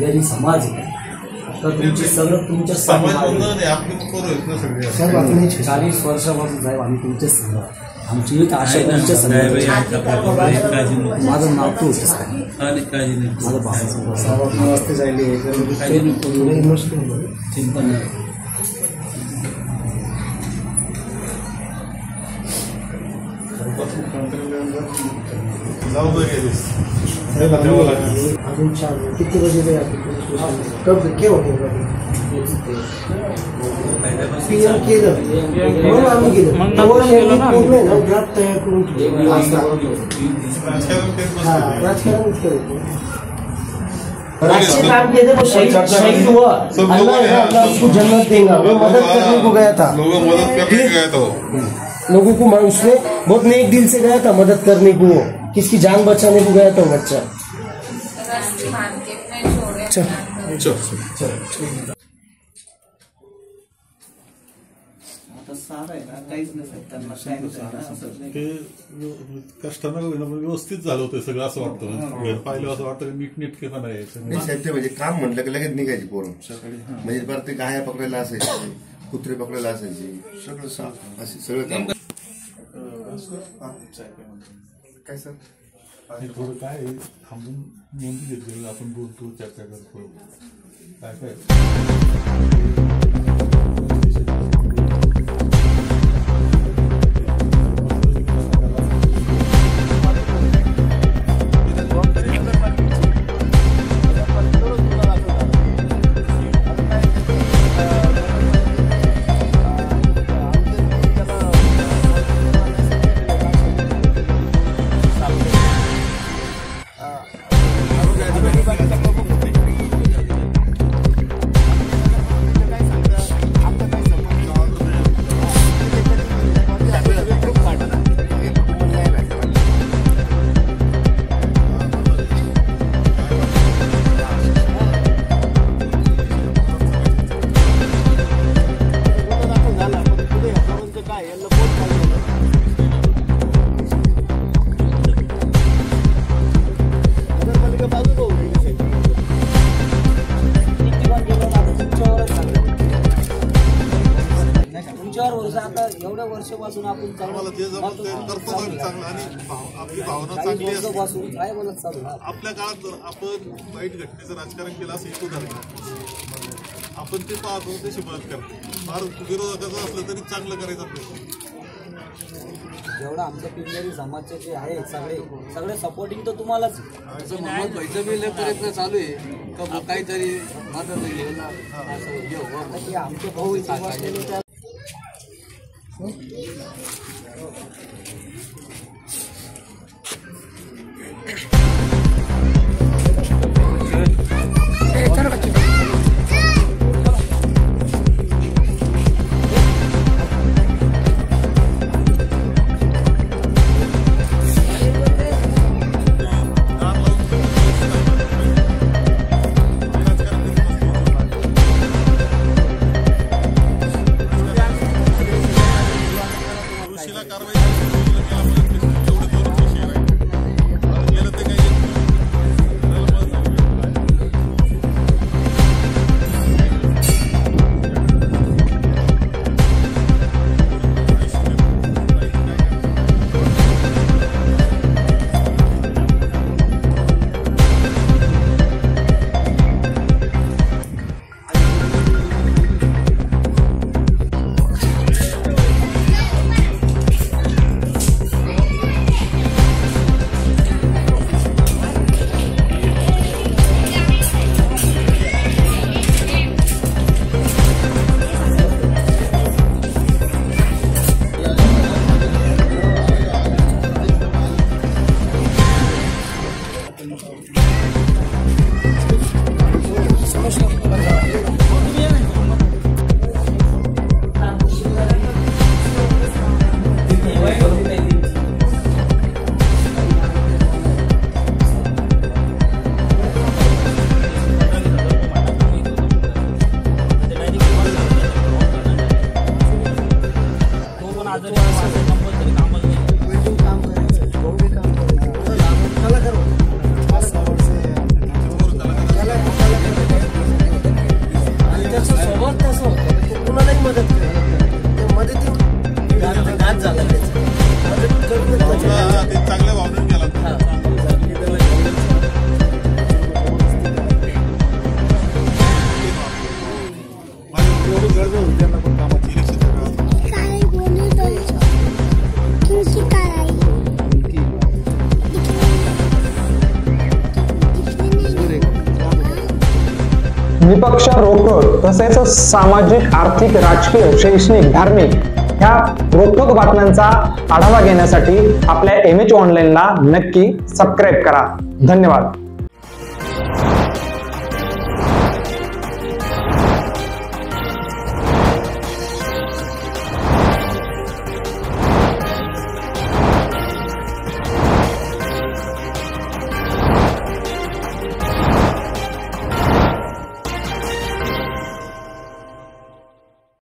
पिंजारी समाज आहे तर तुमची सगळं तुमच्या साहेब 40 वर्षापासून साहेब आम्ही तुमचेच संघ आमची एक आशा तुमच्या संघ माझं नाव तू होतं साहेब माझं बाबासाहेब वाजता जायले चिंता नाही अजून 4 किती बजे कब क्या होते पीएम केलं म्हणून आम्ही गेलो ड्राफ्ट तयार करून राजकारण काम किए वो शहीद हुआ अल्लाह उसको जन्नत देगा वो मदद करने को गया था लोगों को उसने बहुत नेक दिल से गया था मदद करने को किसकी जान बचाने को गया था वो बच्चा कष्टानं व्यवस्थित झालं होतं सगळं असं वाटतं पाहिलं असं वाटतं नीटनेटकेपणा आहे म्हणजे काम म्हटलं की लगेच निघायची पोरं म्हणजे परत ते गाया पकडायला असायची कुत्रे पकडायला असायची सगळं असे सगळं काम काय सर थोडं काय थांबून नोंदी घेतली आपण बोलतो चर्चा करतो काय काय एवढ्या वर्षापासून आपण आपली भावना चांगली काय बोलत चालू आपल्या काळात जर आपण वाईट घटनेचं राजकारण केलं असं इतकं झालं आपण ते पाहतो तशी मदत करतो फार विरोधकाचं असलं तरी चांगलं करायचं प्रयत्न जेवढं आमच्या पिंजारी समाजचे जे आहे सगळे सपोर्टिंग तर तुम्हालाच पैसे बी प्रयत्न चालू आहे काहीतरी आमचे भाऊ बसलेले त्या कारवाई निपक्ष, रोखठोक तसेच सामाजिक, आर्थिक, राजकीय, शैक्षणिक, धार्मिक ह्या रोखठोक बातम्यांचा आढावा घेण्यासाठी आपल्या MH ऑनलाईनला नक्की सबस्क्राईब करा. धन्यवाद.